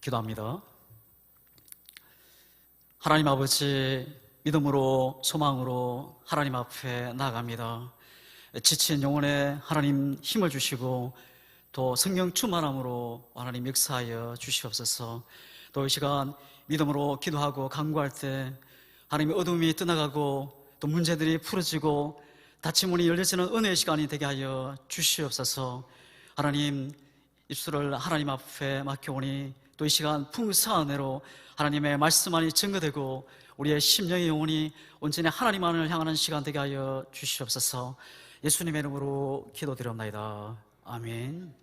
기도합니다. 하나님 아버지, 믿음으로 소망으로 하나님 앞에 나아갑니다. 지친 영혼에 하나님 힘을 주시고 또 성령 충만함으로 하나님 역사하여 주시옵소서. 또 이 시간 믿음으로 기도하고 간구할 때 하나님의 어둠이 떠나가고 또 문제들이 풀어지고 닫힌 문이 열려지는 은혜의 시간이 되게 하여 주시옵소서. 하나님, 입술을 하나님 앞에 맡겨오니 또 이 시간 풍성한 은혜로 하나님의 말씀만이 증거되고 우리의 심령의 영혼이 온전히 하나님만을 향하는 시간 되게 하여 주시옵소서. 예수님의 이름으로 기도드립니다. 아멘.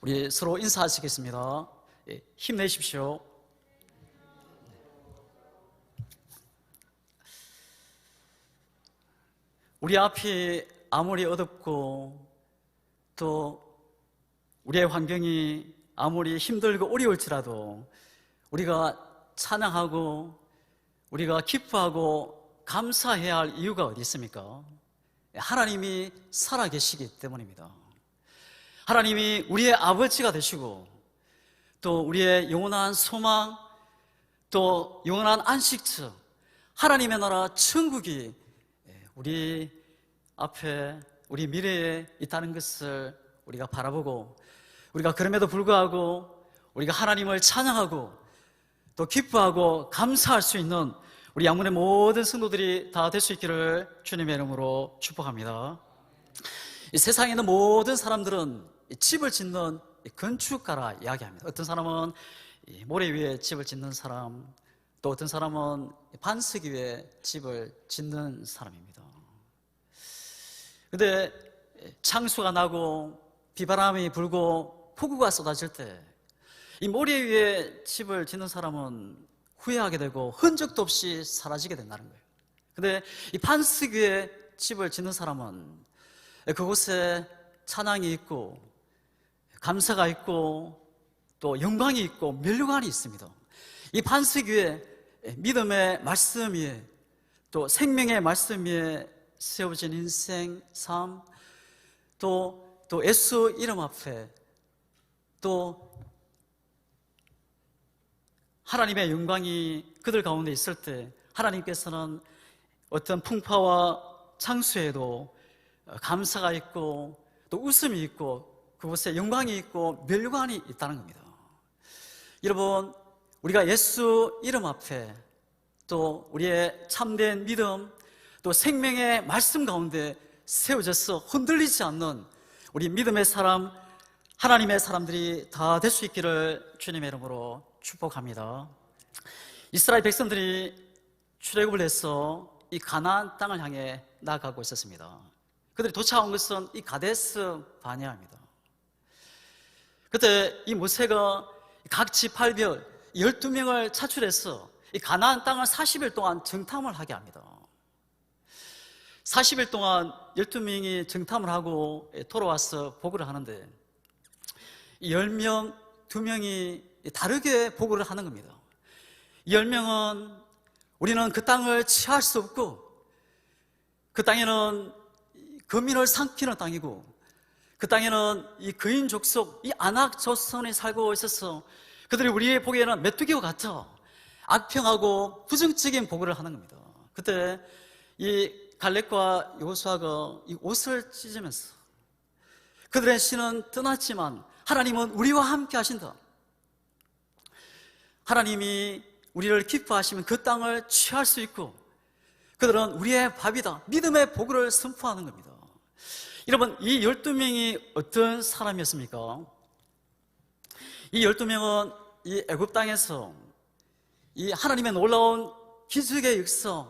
우리 서로 인사하시겠습니다. 힘내십시오. 우리 앞이 아무리 어둡고 또 우리의 환경이 아무리 힘들고 어려울지라도 우리가 찬양하고 우리가 기뻐하고 감사해야 할 이유가 어디 있습니까? 하나님이 살아계시기 때문입니다. 하나님이 우리의 아버지가 되시고 또 우리의 영원한 소망, 또 영원한 안식처, 하나님의 나라 천국이 우리 앞에, 우리 미래에 있다는 것을 우리가 바라보고, 우리가 그럼에도 불구하고 우리가 하나님을 찬양하고 또 기뻐하고 감사할 수 있는 우리 양문의 모든 성도들이 다 될 수 있기를 주님의 이름으로 축복합니다. 이 세상에 있는 모든 사람들은 집을 짓는 건축가라 이야기합니다. 어떤 사람은 모래 위에 집을 짓는 사람, 또 어떤 사람은 반석 위에 집을 짓는 사람입니다. 근데 창수가 나고 비바람이 불고 폭우가 쏟아질 때 이 모래 위에 집을 짓는 사람은 후회하게 되고 흔적도 없이 사라지게 된다는 거예요. 근데 이 반석 위에 집을 짓는 사람은 그곳에 찬양이 있고 감사가 있고 또 영광이 있고 면류관이 있습니다. 이 반석 위에 믿음의 말씀 위에 또 생명의 말씀 위에 세워진 인생, 삶, 또 예수 이름 앞에 또 하나님의 영광이 그들 가운데 있을 때 하나님께서는 어떤 풍파와 창수에도 감사가 있고 또 웃음이 있고 그곳에 영광이 있고 면류관이 있다는 겁니다. 여러분, 우리가 예수 이름 앞에 또 우리의 참된 믿음 또 생명의 말씀 가운데 세워져서 흔들리지 않는 우리 믿음의 사람, 하나님의 사람들이 다 될 수 있기를 주님의 이름으로 축복합니다. 이스라엘 백성들이 출애굽을 해서 이 가나안 땅을 향해 나아가고 있었습니다. 그들이 도착한 것은 이 가데스 바네아입니다. 그때 이 모세가 각 지 8별 12명을 차출해서 이 가나안 땅을 40일 동안 정탐을 하게 합니다. 40일 동안 12명이 정탐을 하고 돌아와서 보고를 하는데 이 10명, 2명이 다르게 보고를 하는 겁니다. 10명은 우리는 그 땅을 취할 수 없고 그 땅에는 거민을 삼키는 땅이고 그 땅에는 이 거인 족속, 이 아낙 조선이 살고 있어서 그들이 우리의 보기에는 메뚜기와 같아 악평하고 부정적인 보고를 하는 겁니다. 그때 이 갈렙과 여호수아가 이 옷을 찢으면서 그들의 신은 떠났지만 하나님은 우리와 함께 하신다. 하나님이 우리를 기뻐하시면 그 땅을 취할 수 있고 그들은 우리의 밥이다. 믿음의 복을 선포하는 겁니다. 여러분, 이 12명이 어떤 사람이었습니까? 이 12명은 이 애굽 땅에서 이 하나님의 놀라운 기적의 역사,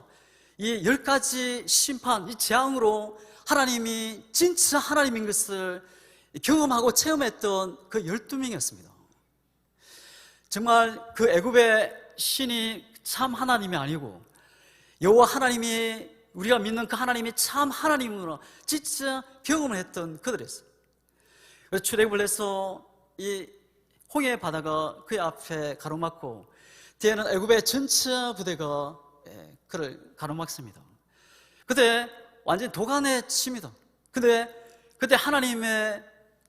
이 10가지 심판, 이 재앙으로 하나님이 진짜 하나님인 것을 경험하고 체험했던 그 12명이었습니다. 정말 그 애굽의 신이 참 하나님이 아니고 여호와 하나님이, 우리가 믿는 그 하나님이 참 하나님으로 진짜 경험을 했던 그들이었어요. 그래서 출애굽을 해서 이 홍해 바다가 그의 앞에 가로막고 뒤에는 애굽의 전체 부대가 그를 가로막습니다. 그때 완전히 도간에 칩니다. 근데 그때 하나님의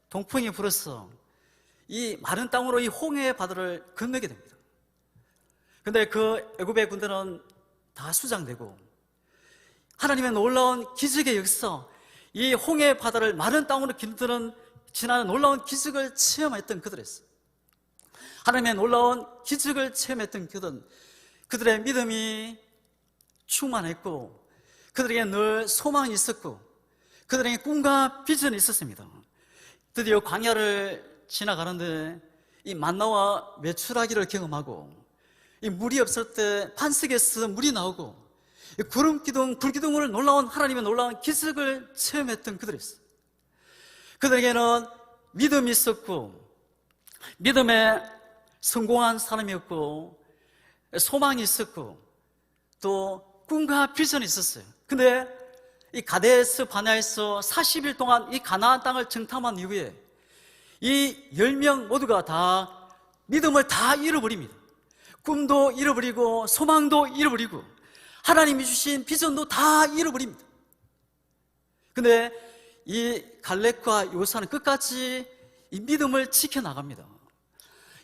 동풍이 불어서 이 마른 땅으로 이 홍해 바다를 건너게 됩니다. 근데 그 애굽의 군대는 다 수장되고 하나님의 놀라운 기적의 역사, 이 홍해 바다를 마른 땅으로 길들은 지나는 놀라운 기적을 체험했던 그들이었어요. 하나님의 놀라운 기적을 체험했던 그들의 믿음이 충만했고 그들에게 늘 소망이 있었고 그들에게 꿈과 비전이 있었습니다. 드디어 광야를 지나가는데 이 만나와 메추라기를 경험하고 이 물이 없을 때 반석에서 물이 나오고 이 구름기둥, 불기둥으로 놀라운 하나님의 놀라운 기적을 체험했던 그들이었어요. 그들에게는 믿음이 있었고 믿음에 성공한 사람이었고 소망이 있었고 또 꿈과 비전이 있었어요. 근데 이 가데스 바네아에서 40일 동안 이 가나안 땅을 정탐한 이후에 이 10명 모두가 다 믿음을 다 잃어버립니다. 꿈도 잃어버리고 소망도 잃어버리고 하나님이 주신 비전도 다 잃어버립니다. 근데 이 갈렙과 요사는 끝까지 이 믿음을 지켜나갑니다.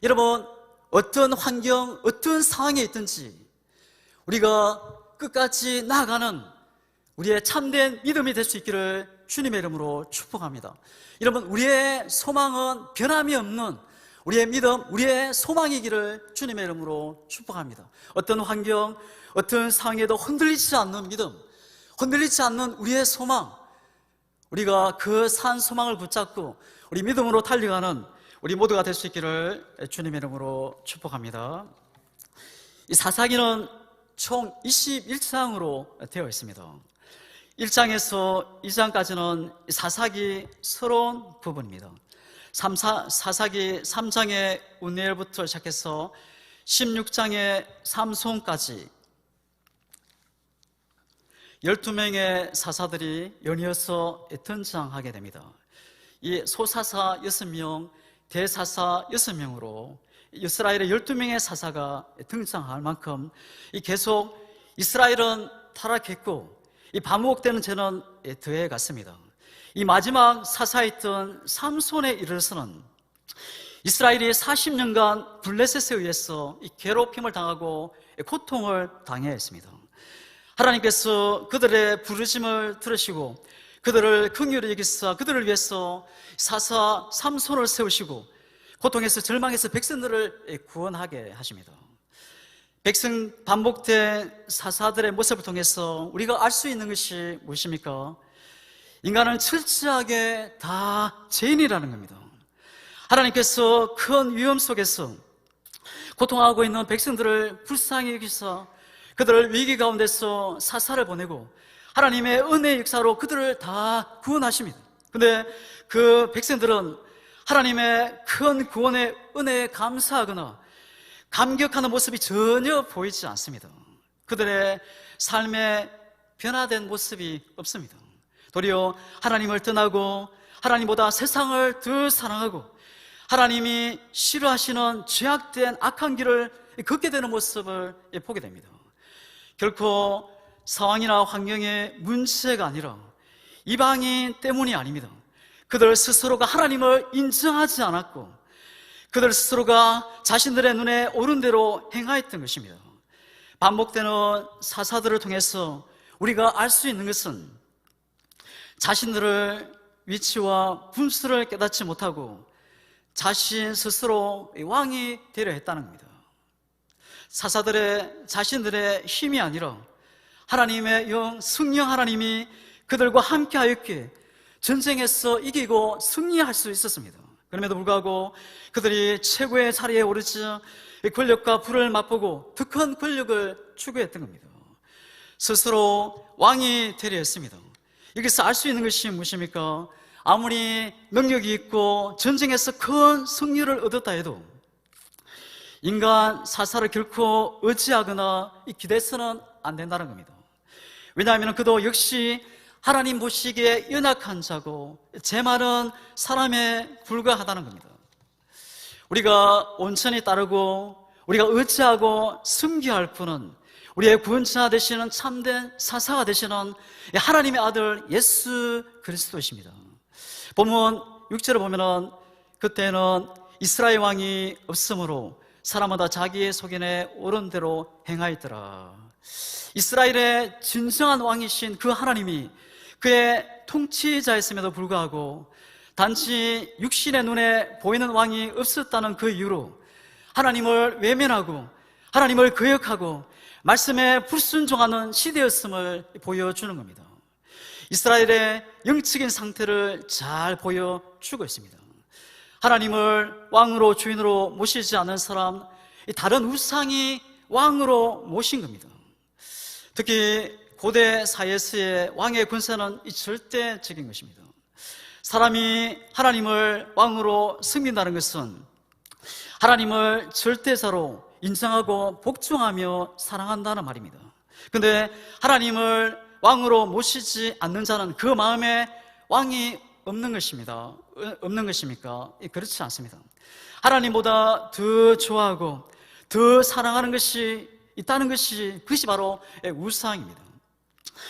여러분, 어떤 환경, 어떤 상황에 있든지 우리가 끝까지 나아가는 우리의 참된 믿음이 될 수 있기를 주님의 이름으로 축복합니다. 여러분, 우리의 소망은 변함이 없는 우리의 믿음, 우리의 소망이기를 주님의 이름으로 축복합니다. 어떤 환경, 어떤 상황에도 흔들리지 않는 믿음, 흔들리지 않는 우리의 소망, 우리가 그 산 소망을 붙잡고 우리 믿음으로 달려가는 우리 모두가 될 수 있기를 주님의 이름으로 축복합니다. 이 사사기는 총 21장으로 되어 있습니다. 1장에서 2장까지는 사사기 서러운 부분입니다. 사사기 3장의 운니엘부터 시작해서 16장의 삼손까지 12명의 사사들이 연이어서 등장하게 됩니다. 이 소사사 6명, 대사사 6명으로 이스라엘의 12명의 사사가 등장할 만큼 계속 이스라엘은 타락했고 이 반복되는 죄는 더해 갔습니다. 이 마지막 사사였던 삼손에 이르러서는 이스라엘이 40년간 블레셋에 의해서 이 괴롭힘을 당하고 고통을 당해야 했습니다. 하나님께서 그들의 부르심을 들으시고 그들을 긍휼히 여기사 그들을 위해서 사사 삼손을 세우시고 고통에서 절망해서 백성들을 구원하게 하십니다. 백성 반복된 사사들의 모습을 통해서 우리가 알 수 있는 것이 무엇입니까? 인간은 철저하게 다 죄인이라는 겁니다. 하나님께서 큰 위험 속에서 고통하고 있는 백성들을 불쌍히 여기사 그들을 위기 가운데서 사사를 보내고 하나님의 은혜의 역사로 그들을 다 구원하십니다. 근데 그 백성들은 하나님의 큰 구원의 은혜에 감사하거나 감격하는 모습이 전혀 보이지 않습니다. 그들의 삶에 변화된 모습이 없습니다. 도리어 하나님을 떠나고 하나님보다 세상을 더 사랑하고 하나님이 싫어하시는 죄악된 악한 길을 걷게 되는 모습을 보게 됩니다. 결코 상황이나 환경의 문제가 아니라 이방인 때문이 아닙니다. 그들 스스로가 하나님을 인정하지 않았고 그들 스스로가 자신들의 눈에 옳은 대로 행하였던 것입니다. 반복되는 사사들을 통해서 우리가 알 수 있는 것은 자신들의 위치와 분수를 깨닫지 못하고 자신 스스로 왕이 되려 했다는 겁니다. 사사들의 자신들의 힘이 아니라 하나님의 영, 성령 하나님이 그들과 함께 하였기에 전쟁에서 이기고 승리할 수 있었습니다. 그럼에도 불구하고 그들이 최고의 자리에 오르지 권력과 부를 맛보고 더 큰 권력을 추구했던 겁니다. 스스로 왕이 되려 했습니다. 여기서 알 수 있는 것이 무엇입니까? 아무리 능력이 있고 전쟁에서 큰 승리를 얻었다 해도 인간 사사를 결코 의지하거나 기대서는 안 된다는 겁니다. 왜냐하면 그도 역시 하나님 보시기에 연약한 자고 제 말은 사람에 불과하다는 겁니다. 우리가 온전히 따르고 우리가 의지하고 섬겨할 분은 우리의 구원자 되시는 참된 사사가 되시는 하나님의 아들 예수 그리스도이십니다. 본문 6절을 보면은 그때는 이스라엘 왕이 없으므로 사람마다 자기의 소견에 옳은 대로 행하였더라. 이스라엘의 진정한 왕이신 그 하나님이 그의 통치자였음에도 불구하고 단지 육신의 눈에 보이는 왕이 없었다는 그 이유로 하나님을 외면하고 하나님을 거역하고 말씀에 불순종하는 시대였음을 보여주는 겁니다. 이스라엘의 영적인 상태를 잘 보여주고 있습니다. 하나님을 왕으로 주인으로 모시지 않는 사람, 다른 우상이 왕으로 모신 겁니다. 특히 고대 사이에서의 왕의 권세는 절대적인 것입니다. 사람이 하나님을 왕으로 섬긴다는 것은 하나님을 절대자로 인정하고 복종하며 사랑한다는 말입니다. 그런데 하나님을 왕으로 모시지 않는 자는 그 마음에 왕이 없는 것입니다. 없는 것입니까? 그렇지 않습니다. 하나님보다 더 좋아하고 더 사랑하는 것이 있다는 것이, 그것이 바로 우상입니다.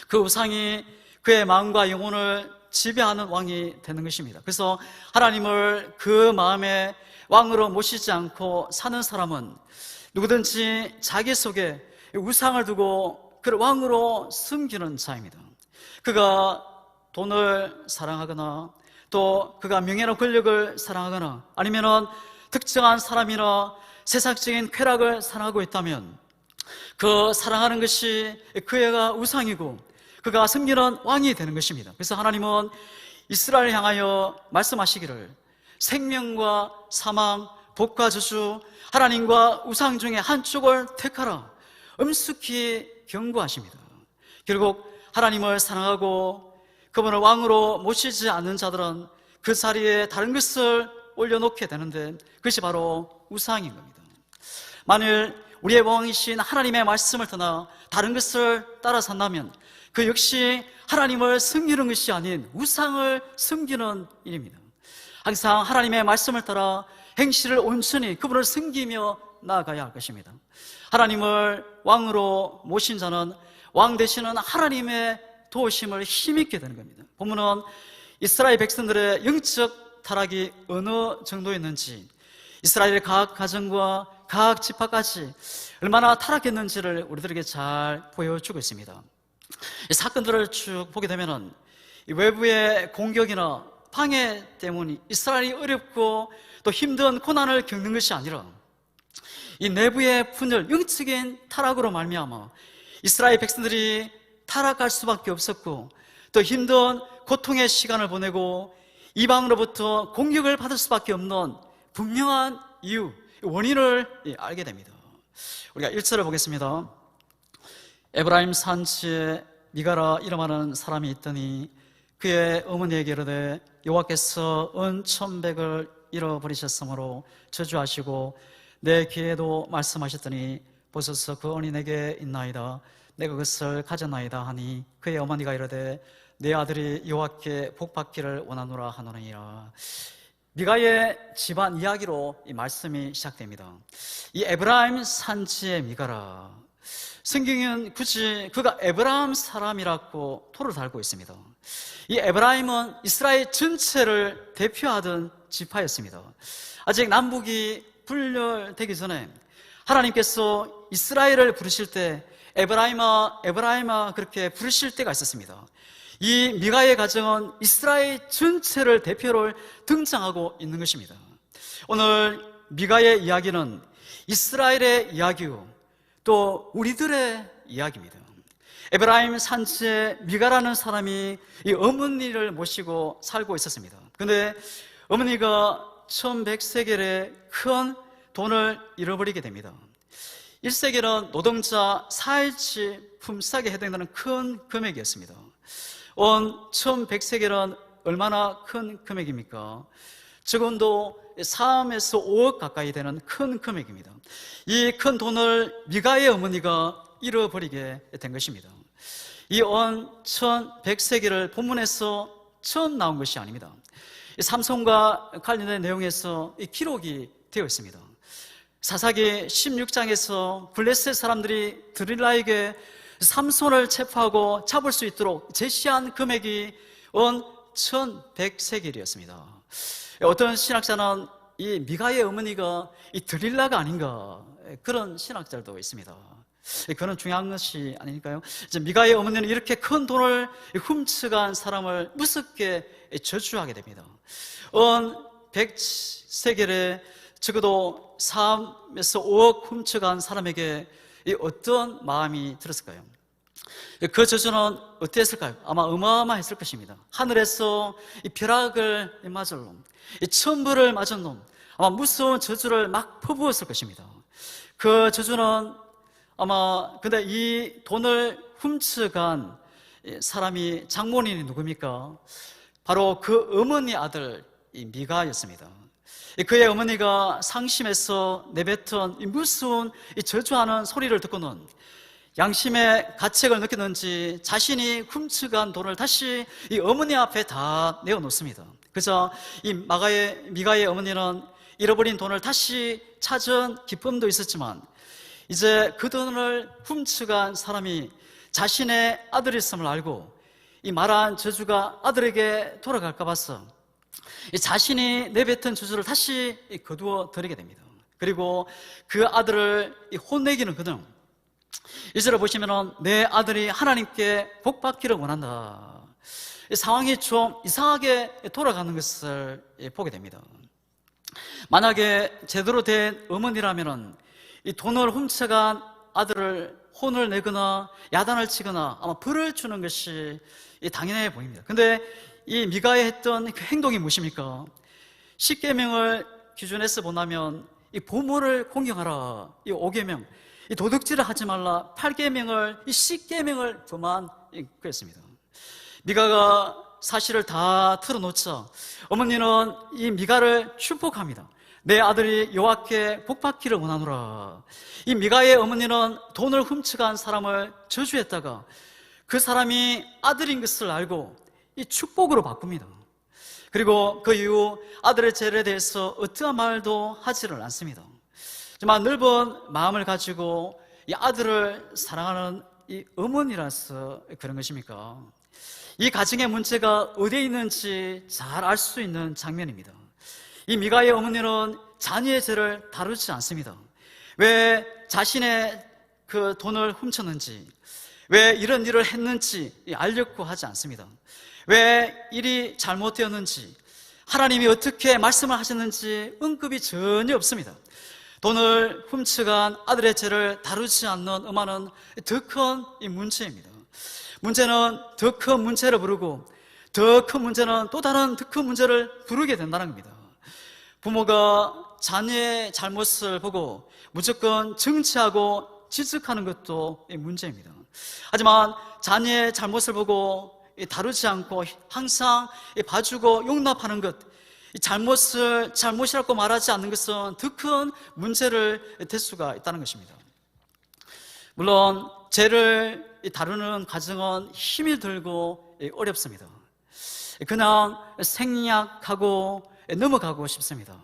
그 우상이 그의 마음과 영혼을 지배하는 왕이 되는 것입니다. 그래서 하나님을 그 마음에 왕으로 모시지 않고 사는 사람은 누구든지 자기 속에 우상을 두고 그를 왕으로 섬기는 자입니다. 그가 돈을 사랑하거나 또 그가 명예나 권력을 사랑하거나 아니면 특정한 사람이나 세상적인 쾌락을 사랑하고 있다면 그 사랑하는 것이 그애가 우상이고 그가 섬기는 왕이 되는 것입니다. 그래서 하나님은 이스라엘을 향하여 말씀하시기를 생명과 사망, 복과 저주, 하나님과 우상 중에 한쪽을 택하라 엄숙히 경고하십니다. 결국 하나님을 사랑하고 그분을 왕으로 모시지 않는 자들은 그 자리에 다른 것을 올려놓게 되는데 그것이 바로 우상인 겁니다. 만일 우리의 왕이신 하나님의 말씀을 떠나 다른 것을 따라 산다면 그 역시 하나님을 섬기는 것이 아닌 우상을 섬기는 일입니다. 항상 하나님의 말씀을 따라 행실을 온전히 그분을 섬기며 나아가야 할 것입니다. 하나님을 왕으로 모신 자는 왕 되시는 하나님의 도우심을 힘있게 되는 겁니다. 본문은 이스라엘 백성들의 영적 타락이 어느 정도였는지, 이스라엘의 각 가정과 각 지파까지 얼마나 타락했는지를 우리들에게 잘 보여주고 있습니다. 이 사건들을 쭉 보게 되면은 외부의 공격이나 방해 때문에 이스라엘이 어렵고 또 힘든 고난을 겪는 것이 아니라 이 내부의 분열, 영적인 타락으로 말미암아 이스라엘 백성들이 타락할 수밖에 없었고 또 힘든 고통의 시간을 보내고 이방으로부터 공격을 받을 수밖에 없는 분명한 이유, 원인을 알게 됩니다. 우리가 1절을 보겠습니다. 에브라임 산지에 미가라 이름하는 사람이 있더니 그의 어머니에게 이르되 여호와께서 은 1,100을 잃어버리셨으므로 저주하시고 내 귀에도 말씀하셨더니 보소서 그 은이 내게 있나이다. 내가 그것을 가졌나이다 하니 그의 어머니가 이르되 내 아들이 여호와께 복받기를 원하노라 하노니라. 미가의 집안 이야기로 이 말씀이 시작됩니다. 이 에브라임 산지의 미가라, 성경은 굳이 그가 에브라임 사람이라고 토를 달고 있습니다. 이 에브라임은 이스라엘 전체를 대표하던 지파였습니다. 아직 남북이 분열되기 전에 하나님께서 이스라엘을 부르실 때 에브라임아 에브라임아 그렇게 부르실 때가 있었습니다. 이 미가의 가정은 이스라엘 전체를 대표로 등장하고 있는 것입니다. 오늘 미가의 이야기는 이스라엘의 이야기요 또 우리들의 이야기입니다. 에브라임 산지에 미가라는 사람이 이 어머니를 모시고 살고 있었습니다. 그런데 어머니가 1,100세겔의 큰 돈을 잃어버리게 됩니다. 1세겔은 노동자 4일치 품삯에 해당되는 큰 금액이었습니다. 온 1,100세겔은 얼마나 큰 금액입니까? 적어도 3에서 5억 가까이 되는 큰 금액입니다. 이 큰 돈을 미가의 어머니가 잃어버리게 된 것입니다. 이 온 1,100세겔을 본문에서 처음 나온 것이 아닙니다. 삼손과 관련된 내용에서 이 기록이 되어 있습니다. 사사기 16장에서 블레셋 사람들이 드릴라에게 삼손을 체포하고 잡을 수 있도록 제시한 금액이 온 1,100세겔이었습니다. 어떤 신학자는 이 미가의 어머니가 이 드릴라가 아닌가, 그런 신학자들도 있습니다. 그런 중요한 것이 아니니까요. 이제 미가의 어머니는 이렇게 큰 돈을 훔쳐간 사람을 무섭게 저주하게 됩니다. 은 100세겔에 적어도 3에서 5억 훔쳐간 사람에게 어떤 마음이 들었을까요? 그 저주는 어땠을까요? 아마 어마어마했을 것입니다. 하늘에서 이 벼락을 맞을 놈, 이 천부를 맞은 놈, 아마 무서운 저주를 막 퍼부었을 것입니다. 그 저주는 아마, 근데 이 돈을 훔쳐간 사람이 장본인이 누굽니까? 바로 그 어머니 아들 이 미가였습니다. 그의 어머니가 상심해서 내뱉은 이 무서운 이 저주하는 소리를 듣고는 양심의 가책을 느꼈는지 자신이 훔쳐간 돈을 다시 이 어머니 앞에 다 내어놓습니다. 그래서 이 미가의 어머니는 잃어버린 돈을 다시 찾은 기쁨도 있었지만, 이제 그 돈을 훔쳐간 사람이 자신의 아들이었음을 알고 이 말한 저주가 아들에게 돌아갈까 봐서 자신이 내뱉은 저주를 다시 거두어 드리게 됩니다. 그리고 그 아들을 혼내기는 그등, 이절을 보시면은 내 아들이 하나님께 복받기를 원한다, 상황이 좀 이상하게 돌아가는 것을 보게 됩니다. 만약에 제대로 된 어머니라면은 이 돈을 훔쳐간 아들을 혼을 내거나 야단을 치거나 아마 벌을 주는 것이 당연해 보입니다. 근데 이 미가에 했던 그 행동이 무엇입니까? 10계명을 기준에서 본다면 이 부모를 공경하라, 이 5계명, 이 도둑질을 하지 말라, 8계명을, 이 10계명을 범한 그랬습니다. 미가가 사실을 다 털어놓자 어머니는 이 미가를 축복합니다. 내 아들이 여호와께 복받기를 원하노라. 이 미가의 어머니는 돈을 훔쳐간 사람을 저주했다가 그 사람이 아들인 것을 알고 이 축복으로 바꿉니다. 그리고 그 이후 아들의 죄에 대해서 어떠한 말도 하지를 않습니다. 정말 넓은 마음을 가지고 이 아들을 사랑하는 이 어머니라서 그런 것입니까? 이 가정의 문제가 어디에 있는지 잘 알 수 있는 장면입니다. 이 미가의 어머니는 자녀의 죄를 다루지 않습니다. 왜 자신의 그 돈을 훔쳤는지, 왜 이런 일을 했는지 알려고 하지 않습니다. 왜 일이 잘못되었는지, 하나님이 어떻게 말씀을 하셨는지 언급이 전혀 없습니다. 돈을 훔쳐간 아들의 죄를 다루지 않는 엄마는 더 큰 문제입니다. 문제는 더 큰 문제를 부르고 더 큰 문제는 또 다른 더 큰 문제를 부르게 된다는 겁니다. 부모가 자녀의 잘못을 보고 무조건 정치하고 지적하는 것도 문제입니다. 하지만 자녀의 잘못을 보고 다루지 않고 항상 봐주고 용납하는 것, 잘못을 잘못이라고 말하지 않는 것은 더 큰 문제를 될 수가 있다는 것입니다. 물론 죄를 다루는 과정은 힘이 들고 어렵습니다. 그냥 생략하고 넘어가고 싶습니다.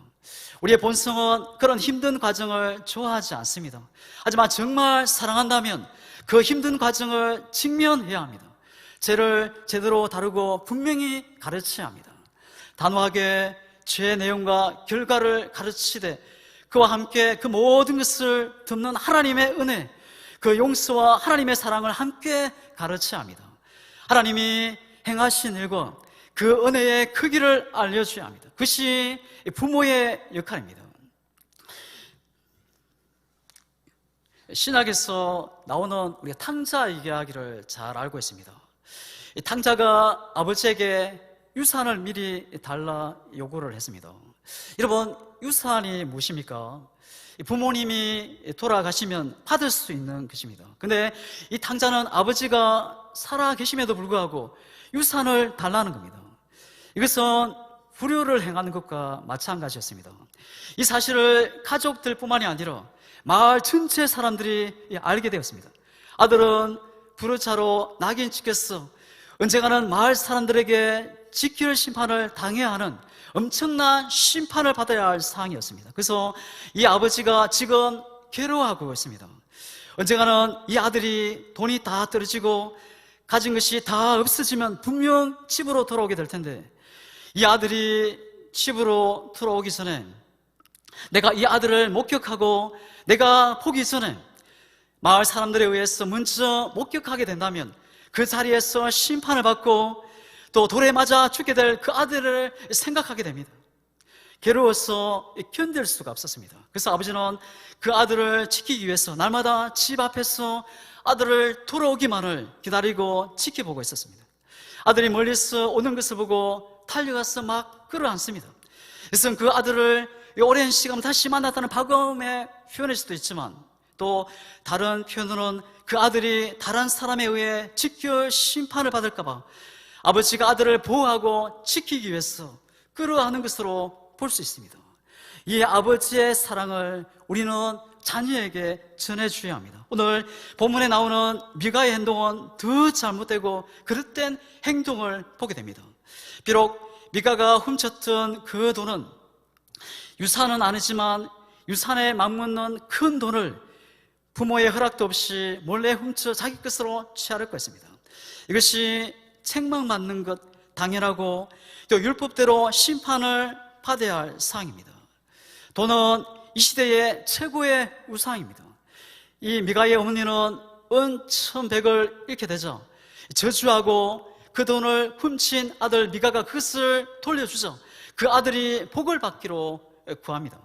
우리의 본성은 그런 힘든 과정을 좋아하지 않습니다. 하지만 정말 사랑한다면 그 힘든 과정을 직면해야 합니다. 죄를 제대로 다루고 분명히 가르쳐야 합니다. 단호하게 죄의 내용과 결과를 가르치되 그와 함께 그 모든 것을 덮는 하나님의 은혜, 그 용서와 하나님의 사랑을 함께 가르쳐야 합니다. 하나님이 행하신 일과 그 은혜의 크기를 알려줘야 합니다. 그것이 부모의 역할입니다. 신학에서 나오는 우리가 탕자 이야기를 잘 알고 있습니다. 이 탕자가 아버지에게 유산을 미리 달라 요구를 했습니다. 여러분, 유산이 무엇입니까? 부모님이 돌아가시면 받을 수 있는 것입니다. 근데 이 탕자는 아버지가 살아 계심에도 불구하고 유산을 달라는 겁니다. 이것은 불효를 행하는 것과 마찬가지였습니다. 이 사실을 가족들뿐만이 아니라 마을 전체 사람들이 알게 되었습니다. 아들은 불효자로 낙인 찍혔어. 언젠가는 마을 사람들에게 지킬 심판을 당해야 하는 엄청난 심판을 받아야 할 상황이었습니다. 그래서 이 아버지가 지금 괴로워하고 있습니다. 언젠가는 이 아들이 돈이 다 떨어지고 가진 것이 다 없어지면 분명 집으로 돌아오게 될 텐데, 이 아들이 집으로 돌아오기 전에 내가 이 아들을 목격하고 내가 보기 전에 마을 사람들에 의해서 먼저 목격하게 된다면 그 자리에서 심판을 받고 또 돌에 맞아 죽게 될 그 아들을 생각하게 됩니다. 괴로워서 견딜 수가 없었습니다. 그래서 아버지는 그 아들을 지키기 위해서 날마다 집 앞에서 아들을 돌아오기만을 기다리고 지켜보고 있었습니다. 아들이 멀리서 오는 것을 보고 달려가서 막 끌어안습니다. 그래서 그 아들을 오랜 시간 다시 만났다는 박음의 표현일 수도 있지만, 또 다른 표현으로는 그 아들이 다른 사람에 의해 직결 심판을 받을까봐 아버지가 아들을 보호하고 지키기 위해서 끌어안는 것으로 볼 수 있습니다. 이 아버지의 사랑을 우리는 자녀에게 전해줘야 합니다. 오늘 본문에 나오는 미가의 행동은 더 잘못되고 그릇된 행동을 보게 됩니다. 비록 미가가 훔쳤던 그 돈은 유산은 아니지만 유산에 맞먹는 큰 돈을 부모의 허락도 없이 몰래 훔쳐 자기 것으로 취할 것입니다. 이것이 책망받는 것 당연하고 또 율법대로 심판을 받아야 할 사항입니다. 돈은 이 시대의 최고의 우상입니다. 이 미가의 어머니는 은천백을 잃게 되죠. 저주하고 그 돈을 훔친 아들 미가가 그것을 돌려주죠. 그 아들이 복을 받기로 구합니다.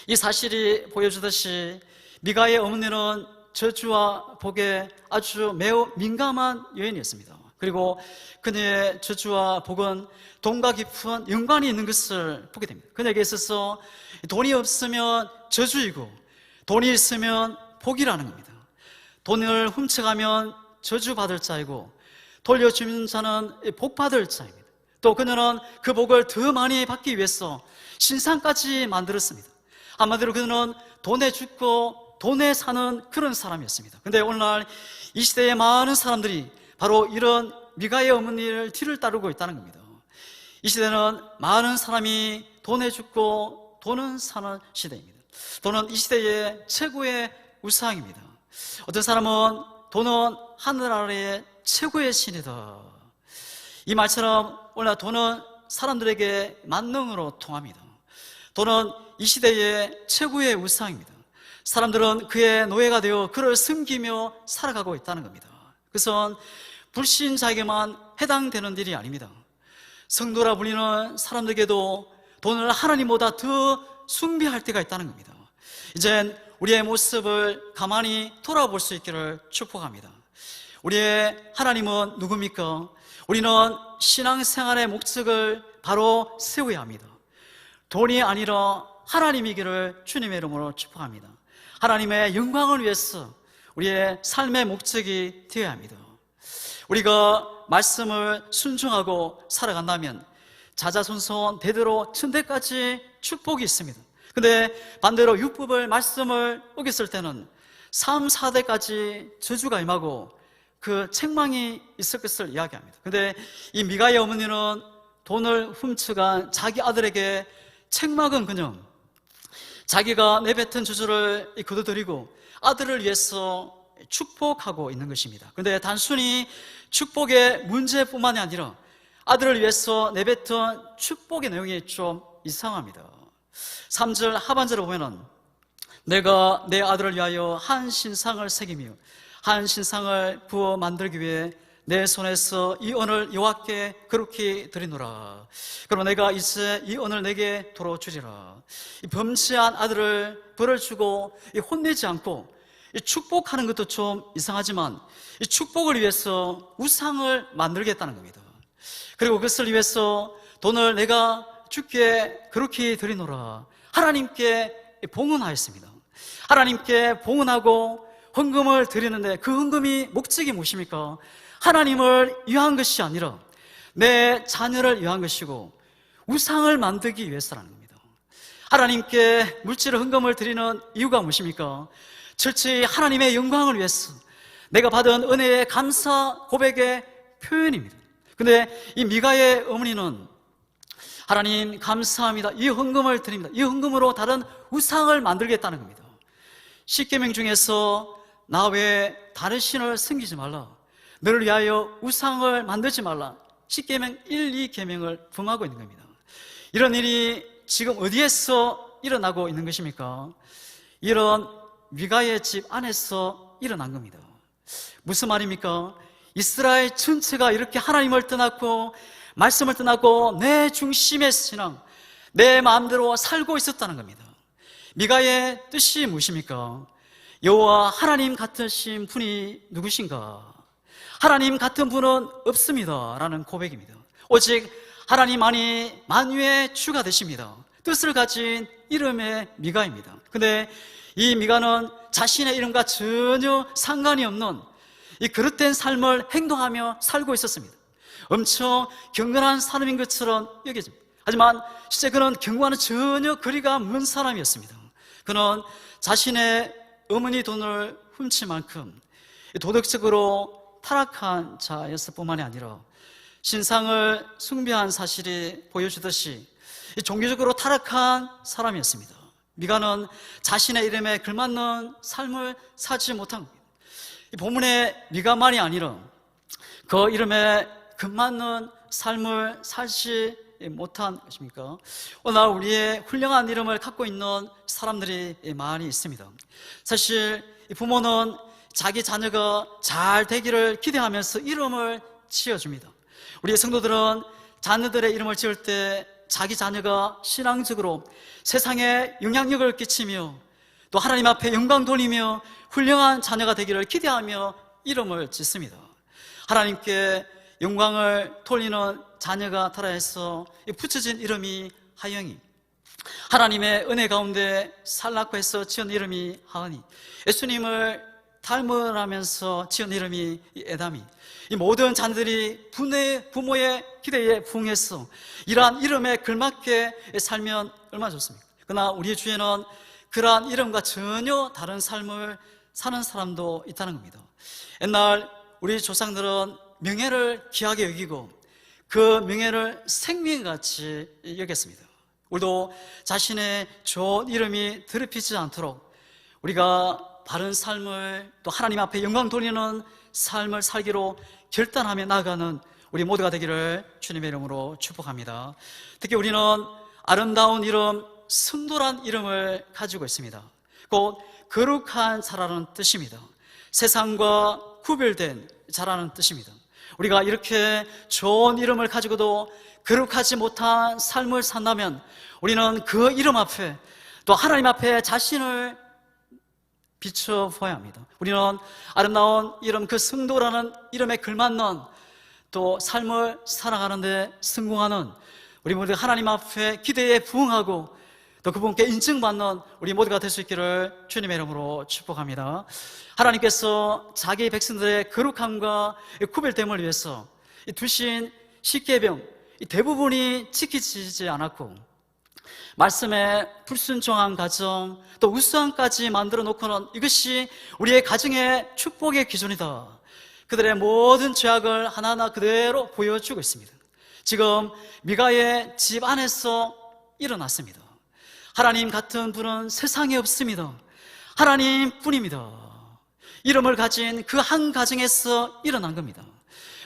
이 사실이 보여주듯이 미가의 어머니는 저주와 복에 아주 매우 민감한 여인이었습니다. 그리고 그녀의 저주와 복은 돈과 깊은 연관이 있는 것을 보게 됩니다. 그녀에게 있어서 돈이 없으면 저주이고 돈이 있으면 복이라는 겁니다. 돈을 훔쳐가면 저주받을 자이고 돌려주는 자는 복받을 자입니다. 또 그녀는 그 복을 더 많이 받기 위해서 신상까지 만들었습니다. 한마디로 그녀는 돈에 죽고 돈에 사는 그런 사람이었습니다. 근데 오늘날 이 시대의 많은 사람들이 바로 이런 미가의 어머니를 뒤를 따르고 있다는 겁니다. 이 시대는 많은 사람이 돈에 죽고 돈은 사는 시대입니다. 돈은 이 시대의 최고의 우상입니다. 어떤 사람은 돈은 하늘 아래의 최고의 신이다, 이 말처럼 오늘 돈은 사람들에게 만능으로 통합니다. 돈은 이 시대의 최고의 우상입니다. 사람들은 그의 노예가 되어 그를 섬기며 살아가고 있다는 겁니다. 그것은 불신자에게만 해당되는 일이 아닙니다. 성도라 불리는 사람들에게도 돈을 하나님보다 더 숭배할 때가 있다는 겁니다. 이젠 우리의 모습을 가만히 돌아볼 수 있기를 축복합니다. 우리의 하나님은 누굽니까? 우리는 신앙생활의 목적을 바로 세워야 합니다. 돈이 아니라 하나님이기를 주님의 이름으로 축복합니다. 하나님의 영광을 위해서 우리의 삶의 목적이 되어야 합니다. 우리가 말씀을 순종하고 살아간다면 자자손손 대대로 천대까지 축복이 있습니다. 근데 반대로 율법을 말씀을 어겼을 때는 3, 4대까지 저주가 임하고 그 책망이 있을 것을 이야기합니다. 근데 이 미가의 어머니는 돈을 훔쳐간 자기 아들에게 책망은커녕 자기가 내뱉은 저주를 거둬들이고 아들을 위해서 축복하고 있는 것입니다. 그런데 단순히 축복의 문제뿐만이 아니라 아들을 위해서 내뱉은 축복의 내용이 좀 이상합니다. 3절 하반절을 보면은 내가 내 아들을 위하여 한 신상을 새기며 한 신상을 부어 만들기 위해 내 손에서 이 언을 여호와께 거룩히 드리노라. 그러면 내가 이제 이 언을 내게 돌아주리라. 이 범죄한 아들을 벌을 주고 혼내지 않고 축복하는 것도 좀 이상하지만 이 축복을 위해서 우상을 만들겠다는 겁니다. 그리고 그것을 위해서 돈을 내가 주께 그렇게 드리노라. 하나님께 봉헌하였습니다. 하나님께 봉헌하고 헌금을 드리는데 그 헌금이 목적이 무엇입니까? 하나님을 위한 것이 아니라 내 자녀를 위한 것이고 우상을 만들기 위해서라는 겁니다. 하나님께 물질을 헌금을 드리는 이유가 무엇입니까? 철저히 하나님의 영광을 위해서 내가 받은 은혜의 감사 고백의 표현입니다. 근데 이 미가의 어머니는 하나님 감사합니다, 이 헌금을 드립니다, 이 헌금으로 다른 우상을 만들겠다는 겁니다. 10계명 중에서 나 외에 다른 신을 섬기지 말라, 너를 위하여 우상을 만들지 말라, 10계명 1, 2계명을 범하고 있는 겁니다. 이런 일이 지금 어디에서 일어나고 있는 것입니까? 이런 미가의 집 안에서 일어난 겁니다. 무슨 말입니까? 이스라엘 전체가 이렇게 하나님을 떠났고 말씀을 떠나고 내 중심의 신앙, 내 마음대로 살고 있었다는 겁니다. 미가의 뜻이 무엇입니까? 여호와 하나님 같으신 분이 누구신가? 하나님 같은 분은 없습니다 라는 고백입니다. 오직 하나님만이 만유의 주가 되십니다. 뜻을 가진 이름의 미가입니다. 근데 이 미가는 자신의 이름과 전혀 상관이 없는 이 그릇된 삶을 행동하며 살고 있었습니다. 엄청 경건한 사람인 것처럼 여겨집니다. 하지만 실제 그는 경건과는 전혀 거리가 먼 사람이었습니다. 그는 자신의 어머니 돈을 훔칠 만큼 도덕적으로 타락한 자였을 뿐만이 아니라 신상을 숭배한 사실이 보여주듯이 종교적으로 타락한 사람이었습니다. 미가는 자신의 이름에 걸맞는 삶을 살지 못한 겁니다. 이 본문의 미가만이 아니라 그 이름에 걸맞는 삶을 살지 못한 것입니까? 오늘 우리의 훌륭한 이름을 갖고 있는 사람들이 많이 있습니다. 사실 부모는 자기 자녀가 잘 되기를 기대하면서 이름을 지어줍니다. 우리 성도들은 자녀들의 이름을 지을 때 자기 자녀가 신앙적으로 세상에 영향력을 끼치며 또 하나님 앞에 영광 돌리며 훌륭한 자녀가 되기를 기대하며 이름을 짓습니다. 하나님께 영광을 돌리는 자녀가 타라해서 붙여진 이름이 하영이, 하나님의 은혜 가운데 살라고 해서 지은 이름이 하은이, 예수님을 닮으라면서 지은 이름이 에담이, 이 모든 자녀들이 부모의 기대에 부응해서 이러한 이름에 걸맞게 살면 얼마나 좋습니까? 그러나 우리의 주에는 그러한 이름과 전혀 다른 삶을 사는 사람도 있다는 겁니다. 옛날 우리 조상들은 명예를 귀하게 여기고 그 명예를 생명같이 여겼습니다. 우리도 자신의 좋은 이름이 더럽히지 않도록 우리가 바른 삶을 또 하나님 앞에 영광 돌리는 삶을 살기로 결단하며 나아가는 우리 모두가 되기를 주님의 이름으로 축복합니다. 특히 우리는 아름다운 이름, 순돌한 이름을 가지고 있습니다. 곧 거룩한 자라는 뜻입니다. 세상과 구별된 자라는 뜻입니다. 우리가 이렇게 좋은 이름을 가지고도 거룩하지 못한 삶을 산다면 우리는 그 이름 앞에 또 하나님 앞에 자신을 비춰보아야 합니다. 우리는 아름다운 이름, 그 성도라는 이름에 걸맞는 또 삶을 살아가는데 성공하는 우리 모두 하나님 앞에 기대에 부응하고 또 그분께 인정받는 우리 모두가 될 수 있기를 주님의 이름으로 축복합니다. 하나님께서 자기 백성들의 거룩함과 구별됨을 위해서 두신 십계명 대부분이 지키지 않았고 말씀에 불순종한 가정 또 우수함까지 만들어 놓고는 이것이 우리의 가정의 축복의 기준이다. 그들의 모든 죄악을 하나하나 그대로 보여주고 있습니다. 지금 미가의 집 안에서 일어났습니다. 하나님 같은 분은 세상에 없습니다. 하나님뿐입니다. 이름을 가진 그 한 가정에서 일어난 겁니다.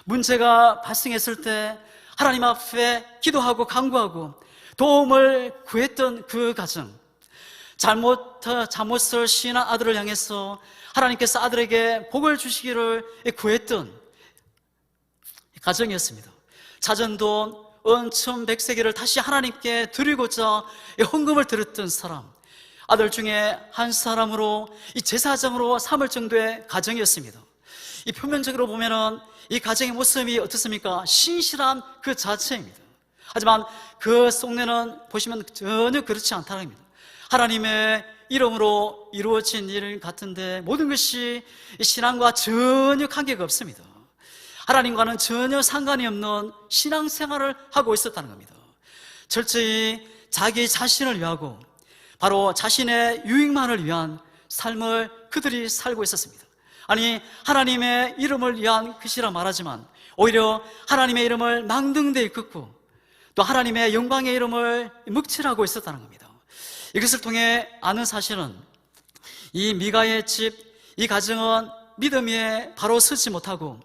문제가 발생했을 때 하나님 앞에 기도하고 간구하고 도움을 구했던 그 가정, 잘못을 시인한 아들을 향해서 하나님께서 아들에게 복을 주시기를 구했던 가정이었습니다. 찾은 돈 은천 100세기를 다시 하나님께 드리고자 헌금을 드렸던 사람, 아들 중에 한 사람으로 이 제사장으로 삼을 정도의 가정이었습니다. 이 표면적으로 보면은 이 가정의 모습이 어떻습니까? 신실한 그 자체입니다. 하지만 그 속내는 보시면 전혀 그렇지 않다는 겁니다. 하나님의 이름으로 이루어진 일 같은데 모든 것이 신앙과 전혀 관계가 없습니다. 하나님과는 전혀 상관이 없는 신앙생활을 하고 있었다는 겁니다. 철저히 자기 자신을 위하고 바로 자신의 유익만을 위한 삶을 그들이 살고 있었습니다. 아니 하나님의 이름을 위한 것이라 말하지만 오히려 하나님의 이름을 망등대 일컫고 또 하나님의 영광의 이름을 묵칠하고 있었다는 겁니다. 이것을 통해 아는 사실은 이 미가의 집, 이 가정은 믿음 위에 바로 서지 못하고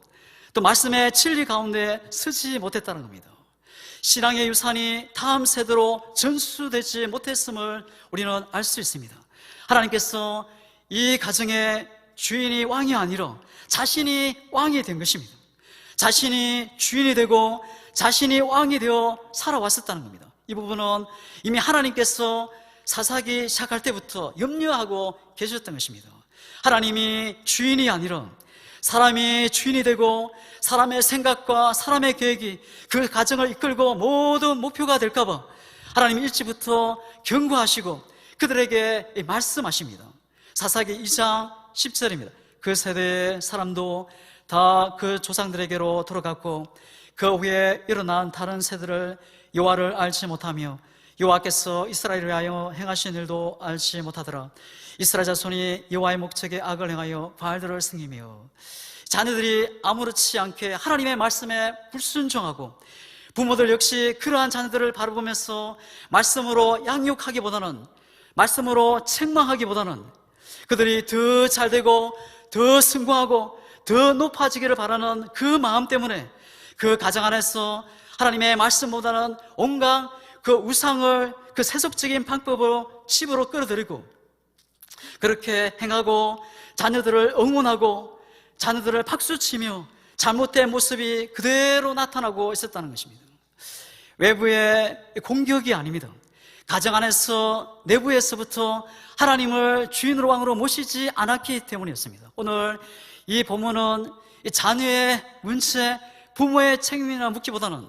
또 말씀의 진리 가운데 서지 못했다는 겁니다. 신앙의 유산이 다음 세대로 전수되지 못했음을 우리는 알 수 있습니다. 하나님께서 이 가정의 주인이 왕이 아니라 자신이 왕이 된 것입니다. 자신이 주인이 되고 자신이 왕이 되어 살아왔었다는 겁니다. 이 부분은 이미 하나님께서 사사기 시작할 때부터 염려하고 계셨던 것입니다. 하나님이 주인이 아니라 사람이 주인이 되고 사람의 생각과 사람의 계획이 그 가정을 이끌고 모든 목표가 될까봐 하나님이 일찍부터 경고하시고 그들에게 말씀하십니다. 사사기 2장 10절입니다. 그 세대의 사람도 다 그 조상들에게로 돌아갔고 그 후에 일어난 다른 세대를 여호와를 알지 못하며 여호와께서 이스라엘을 위하여 행하신 일도 알지 못하더라. 이스라엘 자손이 여호와의 목적에 악을 행하여 바알들을 섬기며 자녀들이 아무렇지 않게 하나님의 말씀에 불순종하고 부모들 역시 그러한 자녀들을 바라보면서 말씀으로 양육하기보다는 말씀으로 책망하기보다는 그들이 더 잘되고 더 성공하고 더 높아지기를 바라는 그 마음 때문에 그 가정 안에서 하나님의 말씀보다는 온갖 그 우상을 그 세속적인 방법으로 집으로 끌어들이고 그렇게 행하고 자녀들을 응원하고 자녀들을 박수치며 잘못된 모습이 그대로 나타나고 있었다는 것입니다. 외부의 공격이 아닙니다. 가정 안에서 내부에서부터 하나님을 주인으로 왕으로 모시지 않았기 때문이었습니다. 오늘 이 본문은 자녀의 문제, 부모의 책임이나 묻기보다는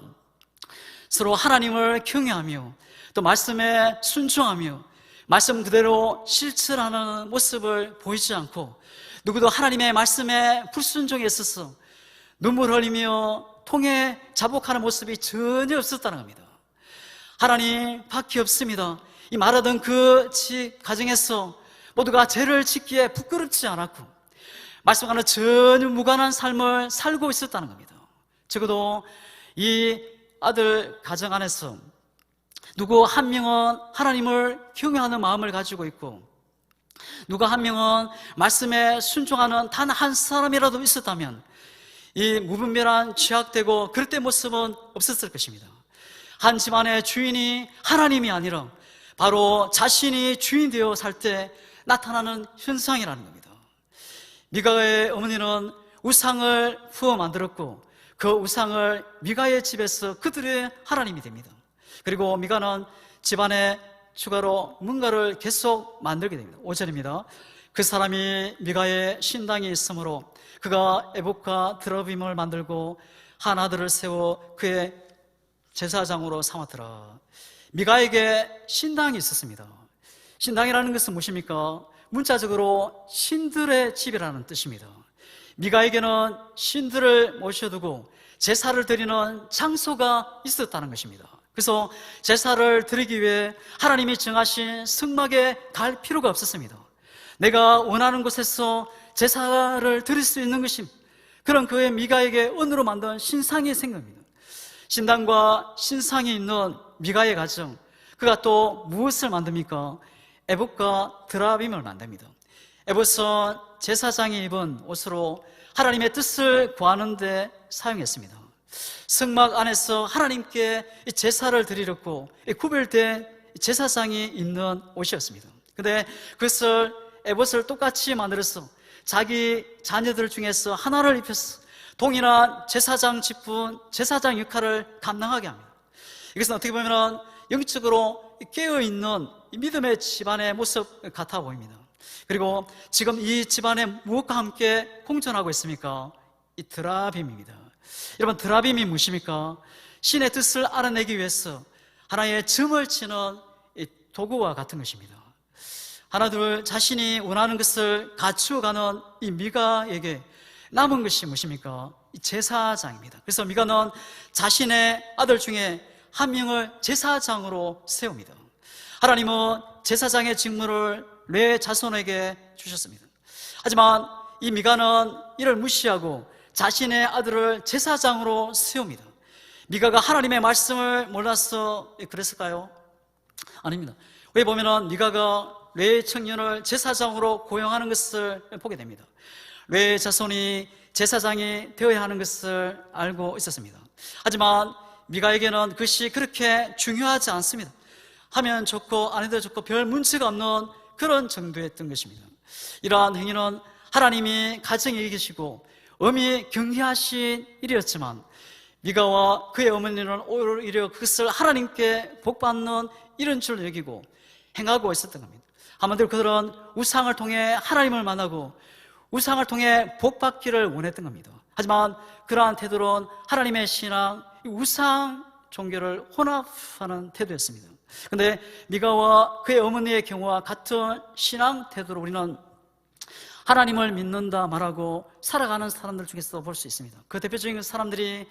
서로 하나님을 경외하며 또 말씀에 순종하며 말씀 그대로 실천하는 모습을 보이지 않고 누구도 하나님의 말씀에 불순종에 있어서 눈물 흘리며 통해 자복하는 모습이 전혀 없었다는 겁니다. 하나님밖에 없습니다. 이 말하던 그 가정에서 모두가 죄를 짓기에 부끄럽지 않았고 말씀과는 전혀 무관한 삶을 살고 있었다는 겁니다. 적어도 이 아들 가정 안에서 누구 한 명은 하나님을 경외하는 마음을 가지고 있고 누가 한 명은 말씀에 순종하는 단 한 사람이라도 있었다면 이 무분별한 죄악되고 그릇된 모습은 없었을 것입니다. 한 집안의 주인이 하나님이 아니라 바로 자신이 주인 되어 살 때 나타나는 현상이라는 겁니다. 미가의 어머니는 우상을 부어 만들었고 그 우상을 미가의 집에서 그들의 하나님이 됩니다. 그리고 미가는 집안에 추가로 뭔가를 계속 만들게 됩니다. 5절입니다. 그 사람이 미가의 신당이 있으므로 그가 에봇과 드러빔을 만들고 한 아들을 세워 그의 제사장으로 삼았더라. 미가에게 신당이 있었습니다. 신당이라는 것은 무엇입니까? 문자적으로 신들의 집이라는 뜻입니다. 미가에게는 신들을 모셔두고 제사를 드리는 장소가 있었다는 것입니다. 그래서 제사를 드리기 위해 하나님이 정하신 성막에 갈 필요가 없었습니다. 내가 원하는 곳에서 제사를 드릴 수 있는 것입니다. 그런 그의 미가에게 은으로 만든 신상이 생깁니다. 신당과 신상이 있는 미가의 가정, 그가 또 무엇을 만듭니까? 에봇과 드라빔을 만듭니다. 에봇은 제사장이 입은 옷으로 하나님의 뜻을 구하는 데 사용했습니다. 성막 안에서 하나님께 제사를 드리려고 구별된 제사장이 입는 옷이었습니다. 근데 그것을 에봇을 똑같이 만들어서 자기 자녀들 중에서 하나를 입혀서 동일한 제사장 직분, 제사장 역할을 감당하게 합니다. 이것은 어떻게 보면 영적으로 깨어있는 믿음의 집안의 모습 같아 보입니다. 그리고 지금 이 집안에 무엇과 함께 공존하고 있습니까? 이 드라빔입니다. 여러분, 드라빔이 무엇입니까? 신의 뜻을 알아내기 위해서 하나의 점을 치는 도구와 같은 것입니다. 하나둘 자신이 원하는 것을 갖추어가는 이 미가에게 남은 것이 무엇입니까? 이 제사장입니다. 그래서 미가는 자신의 아들 중에 한 명을 제사장으로 세웁니다. 하나님은 제사장의 직무를 레 자손에게 주셨습니다. 하지만 이 미가는 이를 무시하고 자신의 아들을 제사장으로 세웁니다. 미가가 하나님의 말씀을 몰라서 그랬을까요? 아닙니다. 왜 보면은 미가가 레의 청년을 제사장으로 고용하는 것을 보게 됩니다. 레의 자손이 제사장이 되어야 하는 것을 알고 있었습니다. 하지만 미가에게는 그것이 그렇게 중요하지 않습니다. 하면 좋고 안 해도 좋고 별 문제가 없는 그런 정도였던 것입니다. 이러한 행위는 하나님이 가정에 이기시고 엄히 경계하신 일이었지만 미가와 그의 어머니는 오히려 그것을 하나님께 복받는 일인 줄 여기고 행하고 있었던 겁니다. 한마디로 그들은 우상을 통해 하나님을 만나고 우상을 통해 복받기를 원했던 겁니다. 하지만 그러한 태도는 하나님의 신앙, 우상 종교를 혼합하는 태도였습니다. 그런데 미가와 그의 어머니의 경우와 같은 신앙 태도로 우리는 하나님을 믿는다 말하고 살아가는 사람들 중에서 볼 수 있습니다. 그 대표적인 사람들이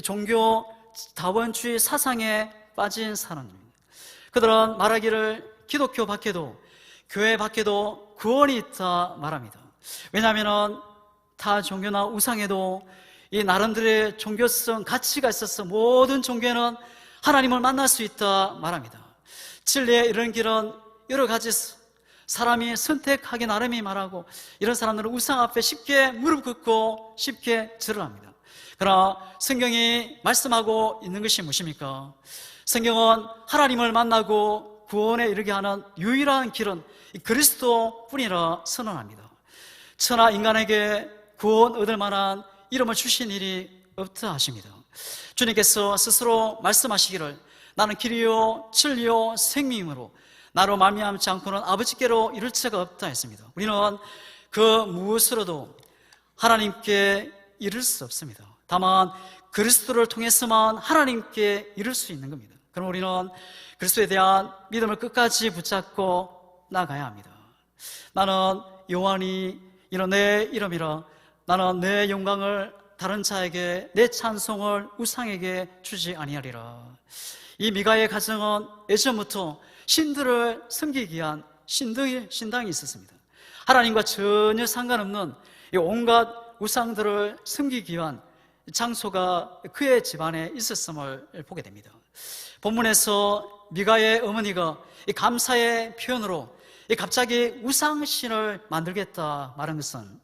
종교 다원주의 사상에 빠진 사람입니다. 그들은 말하기를 기독교 밖에도 교회 밖에도 구원이 있다 말합니다. 왜냐하면 타 종교나 우상에도 이 나름대로의 종교성 가치가 있어서 모든 종교에는 하나님을 만날 수 있다 말합니다. 진리에 이르는 길은 여러 가지 사람이 선택하기 나름이 말하고 이런 사람들은 우상 앞에 쉽게 무릎 꿇고 쉽게 절을 합니다. 그러나 성경이 말씀하고 있는 것이 무엇입니까? 성경은 하나님을 만나고 구원에 이르게 하는 유일한 길은 그리스도뿐이라 선언합니다. 천하 인간에게 구원 얻을 만한 이름을 주신 일이 없다 하십니다. 주님께서 스스로 말씀하시기를 나는 길이요 진리요 생명이므로 나로 말미암지 않고는 아버지께로 이를 자가 없다 했습니다. 우리는 그 무엇으로도 하나님께 이를 수 없습니다. 다만 그리스도를 통해서만 하나님께 이를 수 있는 겁니다. 그럼 우리는 그리스도에 대한 믿음을 끝까지 붙잡고 나가야 합니다. 나는 요한이 이런 내 이름이라 나는 내 영광을 다른 자에게 내 찬송을 우상에게 주지 아니하리라. 이 미가의 가정은 예전부터 신들을 섬기기 위한 신당이 있었습니다. 하나님과 전혀 상관없는 이 온갖 우상들을 섬기기 위한 장소가 그의 집안에 있었음을 보게 됩니다. 본문에서 미가의 어머니가 이 감사의 표현으로 갑자기 우상신을 만들겠다 말한 것은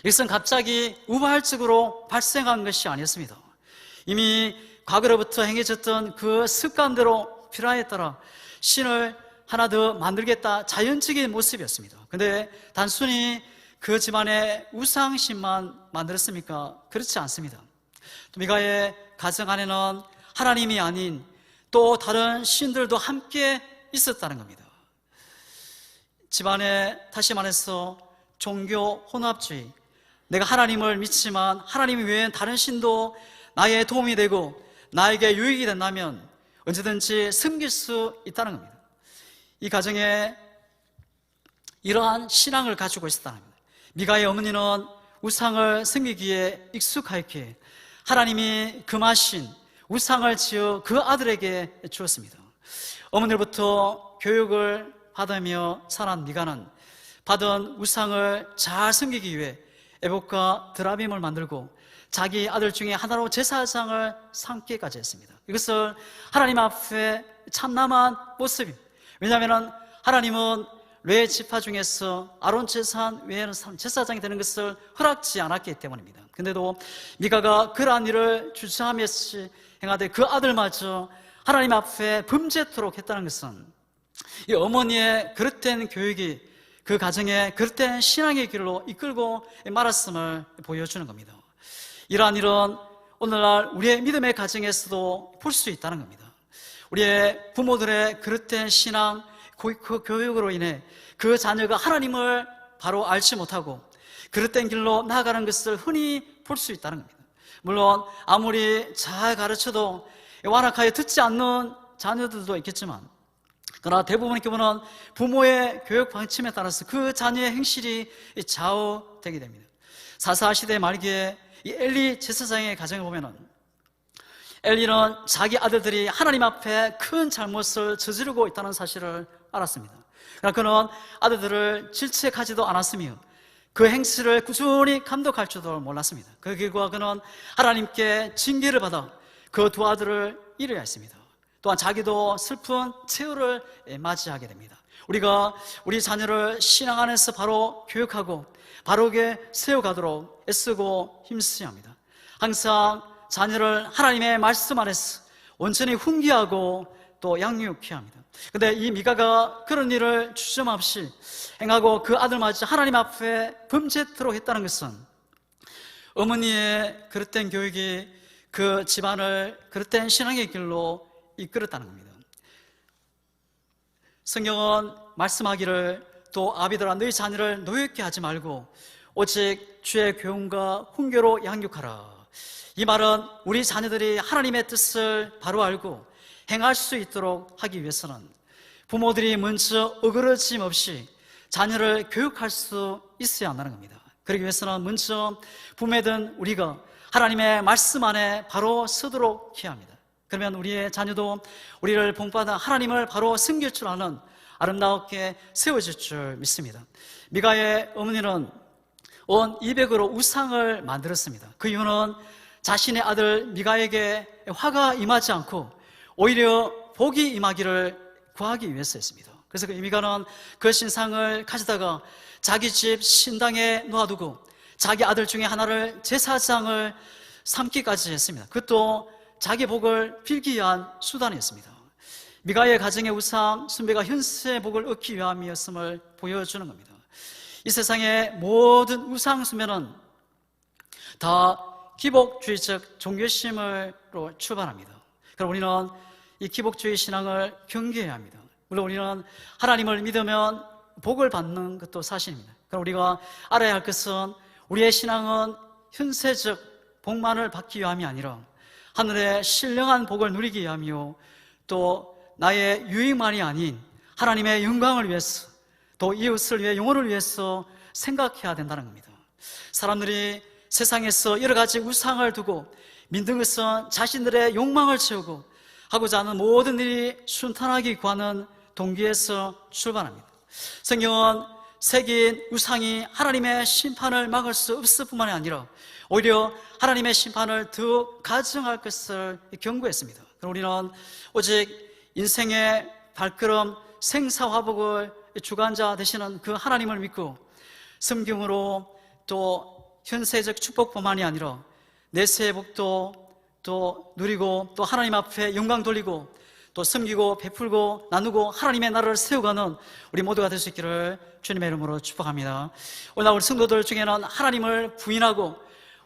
이것은 갑자기 우발적으로 발생한 것이 아니었습니다. 이미 과거로부터 행해졌던 그 습관대로 필요에 따라 신을 하나 더 만들겠다 자연적인 모습이었습니다. 그런데 단순히 그 집안에 우상신만 만들었습니까? 그렇지 않습니다. 미가의 가정 안에는 하나님이 아닌 또 다른 신들도 함께 있었다는 겁니다. 집안에 다시 말해서 종교 혼합주의, 내가 하나님을 믿지만 하나님 외엔 다른 신도 나의 도움이 되고 나에게 유익이 된다면 언제든지 섬길 수 있다는 겁니다. 이 가정에 이러한 신앙을 가지고 있었다는 겁니다. 미가의 어머니는 우상을 섬기기에 익숙하였기에 하나님이 금하신 우상을 지어 그 아들에게 주었습니다. 어머니로부터 교육을 받으며 자란 미가는 받은 우상을 잘 섬기기 위해 에봇과 드라빔을 만들고 자기 아들 중에 하나로 제사장을 삼기까지 했습니다. 이것을 하나님 앞에 참남한 모습입니다. 왜냐하면 하나님은 레위 지파 중에서 아론 제사장 외에는 제사장이 되는 것을 허락지 않았기 때문입니다. 근데도 미가가 그러한 일을 주저하면서 행하되 그 아들마저 하나님 앞에 범죄토록 했다는 것은 이 어머니의 그릇된 교육이 그 가정에 그릇된 신앙의 길로 이끌고 말았음을 보여주는 겁니다. 이러한 일은 오늘날 우리의 믿음의 가정에서도 볼 수 있다는 겁니다. 우리의 부모들의 그릇된 신앙, 교육으로 인해 그 자녀가 하나님을 바로 알지 못하고 그릇된 길로 나아가는 것을 흔히 볼 수 있다는 겁니다. 물론 아무리 잘 가르쳐도 완악하여 듣지 않는 자녀들도 있겠지만 그러나 대부분의 경우는 부모의 교육 방침에 따라서 그 자녀의 행실이 좌우되게 됩니다. 사사시대 말기에 이 엘리 제사장의 가정을 보면은 엘리는 자기 아들들이 하나님 앞에 큰 잘못을 저지르고 있다는 사실을 알았습니다. 그러나 그는 아들들을 질책하지도 않았으며 그 행실을 꾸준히 감독할 줄도 몰랐습니다. 그 결과 그는 하나님께 징계를 받아 그 두 아들을 잃어야 했습니다. 또한 자기도 슬픈 최후를 맞이하게 됩니다. 우리가 우리 자녀를 신앙 안에서 바로 교육하고 바르게 세워가도록 애쓰고 힘써야 합니다. 항상 자녀를 하나님의 말씀 안에서 온전히 훈계하고 또 양육해야 합니다. 근데 이 미가가 그런 일을 주저없이 행하고 그 아들마저 하나님 앞에 범죄토록 했다는 것은 어머니의 그릇된 교육이 그 집안을 그릇된 신앙의 길로 이끌었다는 겁니다. 성경은 말씀하기를 또 아비들아 너희 자녀를 노엽게 하지 말고 오직 주의 교훈과 훈계로 양육하라. 이 말은 우리 자녀들이 하나님의 뜻을 바로 알고 행할 수 있도록 하기 위해서는 부모들이 먼저 어그러짐 없이 자녀를 교육할 수 있어야 한다는 겁니다. 그러기 위해서는 먼저 부모든 우리가 하나님의 말씀 안에 바로 서도록 해야 합니다. 그러면 우리의 자녀도 우리를 본받아 하나님을 바로 섬길 줄 아는 아름답게 세워질 줄 믿습니다. 미가의 어머니는 온 200으로 우상을 만들었습니다. 그 이유는 자신의 아들 미가에게 화가 임하지 않고 오히려 복이 임하기를 구하기 위해서였습니다. 그래서 그 미가는 그 신상을 가져다가 자기 집 신당에 놓아두고 자기 아들 중에 하나를 제사장을 삼기까지 했습니다. 그것도 자기 복을 빌기 위한 수단이었습니다. 미가의 가정의 우상 숭배가 현세의 복을 얻기 위함이었음을 보여주는 겁니다. 이 세상의 모든 우상 숭배는 다 기복주의적 종교심으로 출발합니다. 그럼 우리는 이 기복주의 신앙을 경계해야 합니다. 물론 우리는 하나님을 믿으면 복을 받는 것도 사실입니다. 그럼 우리가 알아야 할 것은 우리의 신앙은 현세적 복만을 받기 위함이 아니라 하늘의 신령한 복을 누리기 위함이요 또 나의 유익만이 아닌 하나님의 영광을 위해서 또 이웃을 위해 영혼을 위해서 생각해야 된다는 겁니다. 사람들이 세상에서 여러 가지 우상을 두고 믿는 것은 자신들의 욕망을 채우고 하고자 하는 모든 일이 순탄하게 구하는 동기에서 출발합니다. 성경은 새긴 우상이 하나님의 심판을 막을 수 없을 뿐만이 아니라 오히려 하나님의 심판을 더 가증할 것을 경고했습니다. 그럼 우리는 오직 인생의 발걸음 생사화복을 주관자 되시는 그 하나님을 믿고 성경으로 또 현세적 축복뿐만이 아니라 내세의 복도 또 누리고 또 하나님 앞에 영광 돌리고 또 섬기고 베풀고 나누고 하나님의 나라를 세워가는 우리 모두가 될 수 있기를 주님의 이름으로 축복합니다. 오늘 우리 성도들 중에는 하나님을 부인하고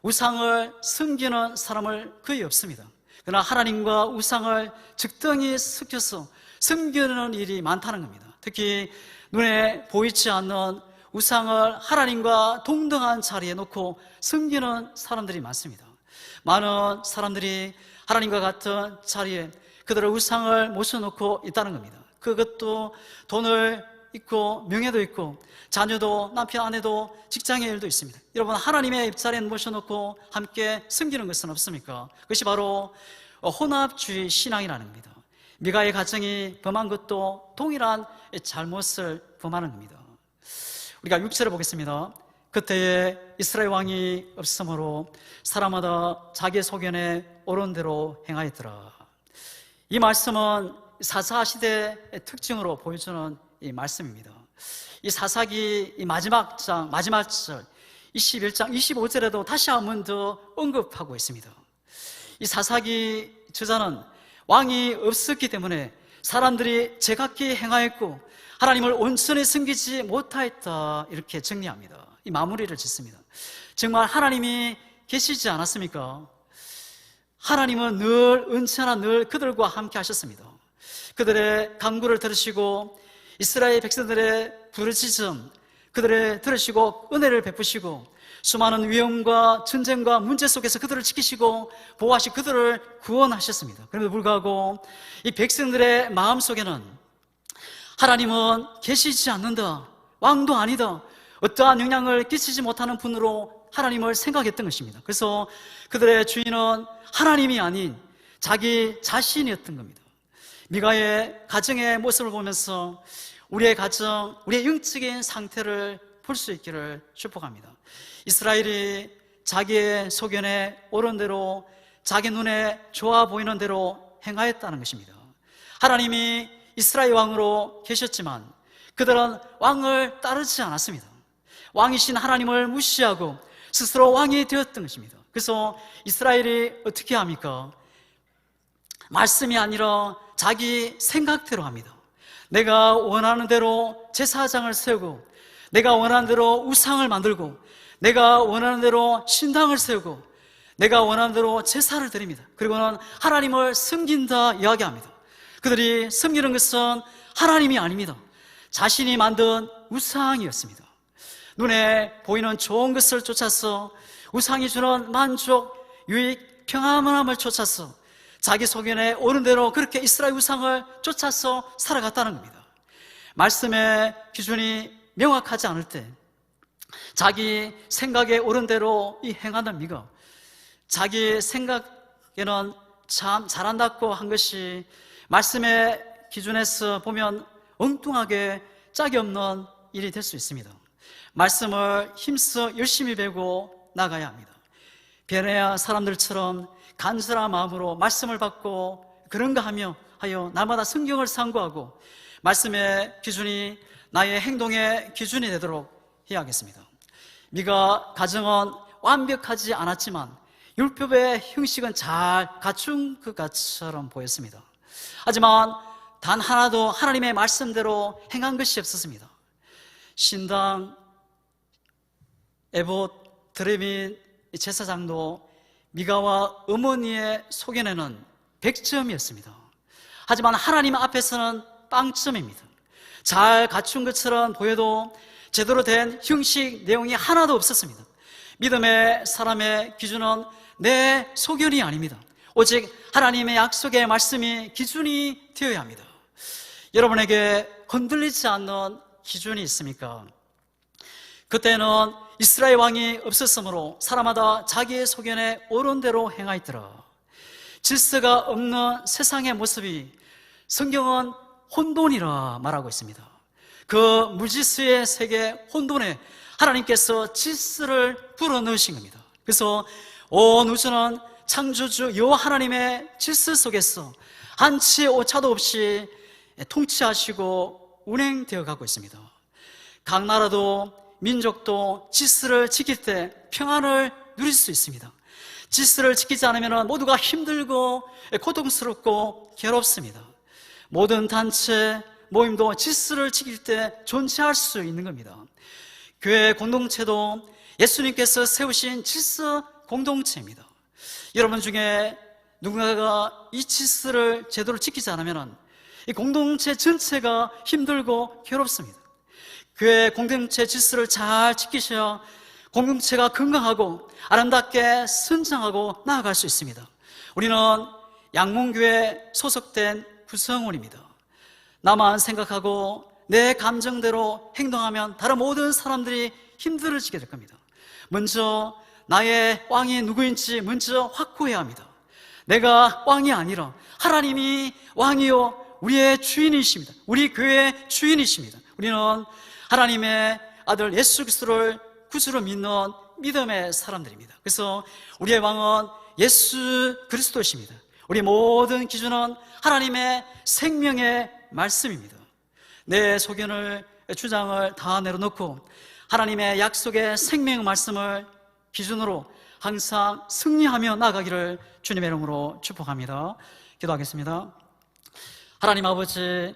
우상을 섬기는 사람을 거의 없습니다. 그러나 하나님과 우상을 적당히 섞여서 섬기는 일이 많다는 겁니다. 특히 눈에 보이지 않는 우상을 하나님과 동등한 자리에 놓고 섬기는 사람들이 많습니다. 많은 사람들이 하나님과 같은 자리에 그들의 우상을 모셔놓고 있다는 겁니다. 그것도 돈을 있고 명예도 있고 자녀도 남편 아내도 직장의 일도 있습니다. 여러분 하나님의 입자리에 모셔놓고 함께 섬기는 것은 없습니까? 그것이 바로 혼합주의 신앙이라는 겁니다. 미가의 가정이 범한 것도 동일한 잘못을 범하는 겁니다. 우리가 6절을 보겠습니다. 그때에 이스라엘 왕이 없으므로 사람마다 자기 소견에 옳은 대로 행하였더라. 이 말씀은 사사시대의 특징으로 보여주는 이 말씀입니다. 이 사사기 이 마지막 절 21장 25절에도 다시 한 번 더 언급하고 있습니다. 이 사사기 저자는 왕이 없었기 때문에 사람들이 제각기 행하였고 하나님을 온전히 섬기지 못하였다 이렇게 정리합니다. 이 마무리를 짓습니다. 정말 하나님이 계시지 않았습니까? 하나님은 늘 언제나 늘 그들과 함께 하셨습니다. 그들의 간구를 들으시고 이스라엘 백성들의 부르짖음 그들의 들으시고 은혜를 베푸시고 수많은 위험과 전쟁과 문제 속에서 그들을 지키시고 보호하시고 그들을 구원하셨습니다. 그럼에도 불구하고 이 백성들의 마음속에는 하나님은 계시지 않는다, 왕도 아니다, 어떠한 영향을 끼치지 못하는 분으로 하나님을 생각했던 것입니다. 그래서 그들의 주인은 하나님이 아닌 자기 자신이었던 겁니다. 미가의 가정의 모습을 보면서 우리의 가정, 우리의 영적인 상태를 볼 수 있기를 축복합니다. 이스라엘이 자기의 소견에 옳은 대로 자기 눈에 좋아 보이는 대로 행하였다는 것입니다. 하나님이 이스라엘 왕으로 계셨지만 그들은 왕을 따르지 않았습니다. 왕이신 하나님을 무시하고 스스로 왕이 되었던 것입니다. 그래서 이스라엘이 어떻게 합니까? 말씀이 아니라 자기 생각대로 합니다. 내가 원하는 대로 제사장을 세우고, 내가 원하는 대로 우상을 만들고, 내가 원하는 대로 신당을 세우고, 내가 원하는 대로 제사를 드립니다. 그리고는 하나님을 섬긴다 이야기합니다. 그들이 섬기는 것은 하나님이 아닙니다. 자신이 만든 우상이었습니다. 눈에 보이는 좋은 것을 쫓아서, 우상이 주는 만족, 유익, 평안함을 쫓아서 자기 소견에 오른 대로 그렇게 이스라엘 우상을 쫓아서 살아갔다는 겁니다. 말씀의 기준이 명확하지 않을 때 자기 생각에 오른 대로 이 행하는 미가, 자기 생각에는 참 잘한다고 한 것이 말씀의 기준에서 보면 엉뚱하게 짝이 없는 일이 될 수 있습니다. 말씀을 힘써 열심히 배우고 나가야 합니다. 베레아 사람들처럼 간절한 마음으로 말씀을 받고 그런가 하여 날마다 성경을 상고하고 말씀의 기준이 나의 행동의 기준이 되도록 해야겠습니다. 미가 가정은 완벽하지 않았지만 율법의 형식은 잘 갖춘 것처럼 보였습니다. 하지만 단 하나도 하나님의 말씀대로 행한 것이 없었습니다. 신당, 에봇, 드레민 제사장도 미가와 어머니의 소견에는 100점이었습니다. 하지만 하나님 앞에서는 빵점입니다. 잘 갖춘 것처럼 보여도 제대로 된 형식, 내용이 하나도 없었습니다. 믿음의 사람의 기준은 내 소견이 아닙니다. 오직 하나님의 약속의 말씀이 기준이 되어야 합니다. 여러분에게 건들리지 않는 기준이 있습니까? 그때는 이스라엘 왕이 없었으므로 사람마다 자기의 소견에 옳은 대로 행하였더라. 질서가 없는 세상의 모습이 성경은 혼돈이라 말하고 있습니다. 그 무질서의 세계 혼돈에 하나님께서 질서를 불어넣으신 겁니다. 그래서 온 우주는 창조주 여호와 하나님의 질서 속에서 한치의 오차도 없이 통치하시고 운행되어 가고 있습니다. 각 나라도 민족도 질서를 지킬 때 평안을 누릴 수 있습니다. 질서를 지키지 않으면 모두가 힘들고 고통스럽고 괴롭습니다. 모든 단체, 모임도 질서를 지킬 때 존재할 수 있는 겁니다. 교회 공동체도 예수님께서 세우신 질서 공동체입니다. 여러분 중에 누군가가 이 질서를 제대로 지키지 않으면 이 공동체 전체가 힘들고 괴롭습니다. 교회 공동체 질서를 잘 지키셔야 공동체가 건강하고 아름답게 성장하고 나아갈 수 있습니다. 우리는 양문교회에 소속된 구성원입니다. 나만 생각하고 내 감정대로 행동하면 다른 모든 사람들이 힘들어지게 될 겁니다. 먼저 나의 왕이 누구인지 먼저 확고해야 합니다. 내가 왕이 아니라 하나님이 왕이요 우리의 주인이십니다. 우리 교회의 주인이십니다. 우리는 하나님의 아들 예수 그리스도를 구주로 믿는 믿음의 사람들입니다. 그래서 우리의 왕은 예수 그리스도이십니다. 우리 모든 기준은 하나님의 생명의 말씀입니다. 내 소견을, 주장을 다 내려놓고 하나님의 약속의 생명의 말씀을 기준으로 항상 승리하며 나아가기를 주님의 이름으로 축복합니다. 기도하겠습니다. 하나님 아버지,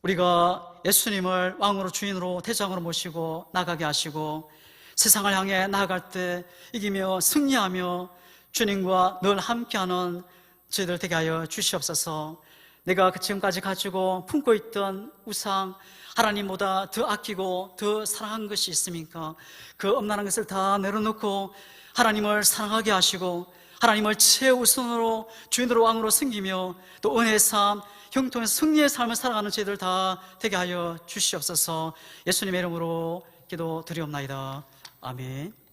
우리가 예수님을 왕으로 주인으로 대장으로 모시고 나가게 하시고 세상을 향해 나아갈 때 이기며 승리하며 주님과 늘 함께하는 저희들 되게 하여 주시옵소서. 내가 지금까지 가지고 품고 있던 우상, 하나님보다 더 아끼고 더 사랑한 것이 있습니까? 그 엄난한 것을 다 내려놓고 하나님을 사랑하게 하시고 하나님을 최우선으로 주인으로 왕으로 섬기며 또 은혜의 삶, 형통에서 승리의 삶을 살아가는 저희들 다 되게 하여 주시옵소서. 예수님의 이름으로 기도드리옵나이다. 아멘.